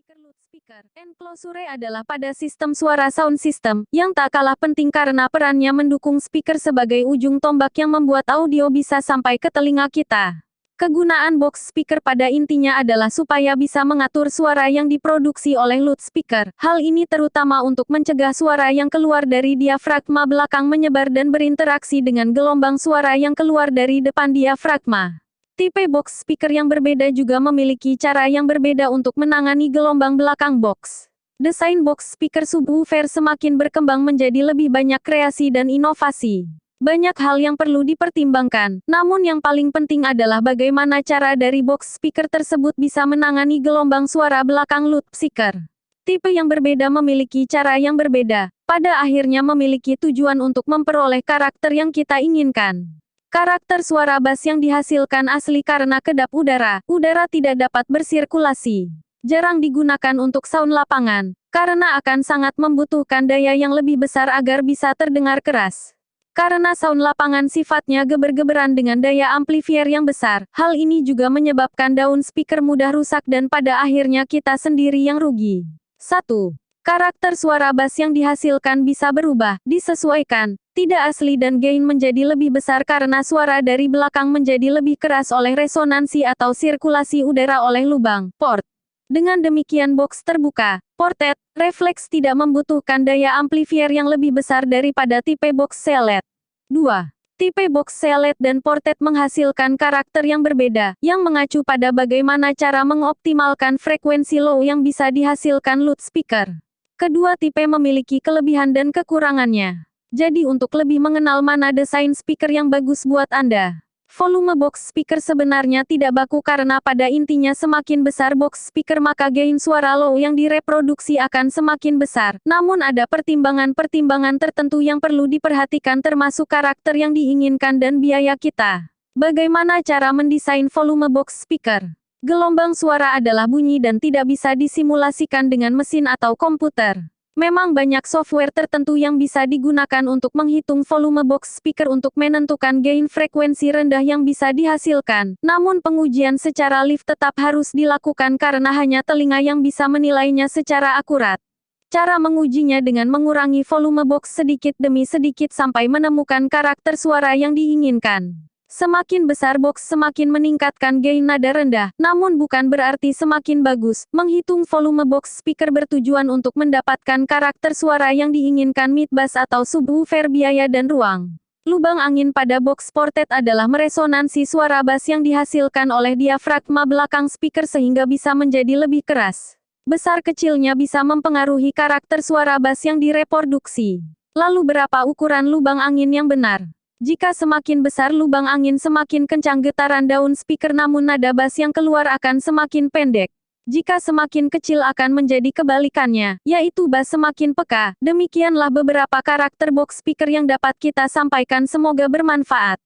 speaker loudspeaker. Enclosure adalah pada sistem suara sound system, yang tak kalah penting karena perannya mendukung speaker sebagai ujung tombak yang membuat audio bisa sampai ke telinga kita. Kegunaan box speaker pada intinya adalah supaya bisa mengatur suara yang diproduksi oleh loudspeaker. Hal ini terutama untuk mencegah suara yang keluar dari diafragma belakang menyebar dan berinteraksi dengan gelombang suara yang keluar dari depan diafragma. Tipe box speaker yang berbeda juga memiliki cara yang berbeda untuk menangani gelombang belakang box. Desain box speaker subwoofer semakin berkembang menjadi lebih banyak kreasi dan inovasi. Banyak hal yang perlu dipertimbangkan, namun yang paling penting adalah bagaimana cara dari box speaker tersebut bisa menangani gelombang suara belakang loudspeaker. Tipe yang berbeda memiliki cara yang berbeda, pada akhirnya memiliki tujuan untuk memperoleh karakter yang kita inginkan. Karakter suara bass yang dihasilkan asli karena kedap udara tidak dapat bersirkulasi. Jarang digunakan untuk sound lapangan, karena akan sangat membutuhkan daya yang lebih besar agar bisa terdengar keras. Karena sound lapangan sifatnya geber-geberan dengan daya amplifier yang besar, hal ini juga menyebabkan daun speaker mudah rusak dan pada akhirnya kita sendiri yang rugi. 1. Karakter suara bass yang dihasilkan bisa berubah, disesuaikan, tidak asli dan gain menjadi lebih besar karena suara dari belakang menjadi lebih keras oleh resonansi atau sirkulasi udara oleh lubang, port. Dengan demikian box terbuka, ported, refleks tidak membutuhkan daya amplifier yang lebih besar daripada tipe box sealed. 2. Tipe box sealed dan ported menghasilkan karakter yang berbeda, yang mengacu pada bagaimana cara mengoptimalkan frekuensi low yang bisa dihasilkan loudspeaker. Kedua tipe memiliki kelebihan dan kekurangannya. Jadi untuk lebih mengenal mana desain speaker yang bagus buat Anda. Volume box speaker sebenarnya tidak baku karena pada intinya semakin besar box speaker maka gain suara low yang direproduksi akan semakin besar. Namun ada pertimbangan-pertimbangan tertentu yang perlu diperhatikan termasuk karakter yang diinginkan dan biaya kita. Bagaimana cara mendesain volume box speaker? Gelombang suara adalah bunyi dan tidak bisa disimulasikan dengan mesin atau komputer. Memang banyak software tertentu yang bisa digunakan untuk menghitung volume box speaker untuk menentukan gain frekuensi rendah yang bisa dihasilkan. Namun pengujian secara live tetap harus dilakukan karena hanya telinga yang bisa menilainya secara akurat. Cara mengujinya dengan mengurangi volume box sedikit demi sedikit sampai menemukan karakter suara yang diinginkan. Semakin besar box semakin meningkatkan gain nada rendah, namun bukan berarti semakin bagus. Menghitung volume box speaker bertujuan untuk mendapatkan karakter suara yang diinginkan mid bass atau subwoofer biaya dan ruang. Lubang angin pada box ported adalah meresonansi suara bass yang dihasilkan oleh diafragma belakang speaker sehingga bisa menjadi lebih keras. Besar kecilnya bisa mempengaruhi karakter suara bass yang direproduksi. Lalu berapa ukuran lubang angin yang benar? Jika semakin besar lubang angin semakin kencang getaran daun speaker namun nada bass yang keluar akan semakin pendek. Jika semakin kecil akan menjadi kebalikannya, yaitu bass semakin peka. Demikianlah beberapa karakter box speaker yang dapat kita sampaikan, semoga bermanfaat.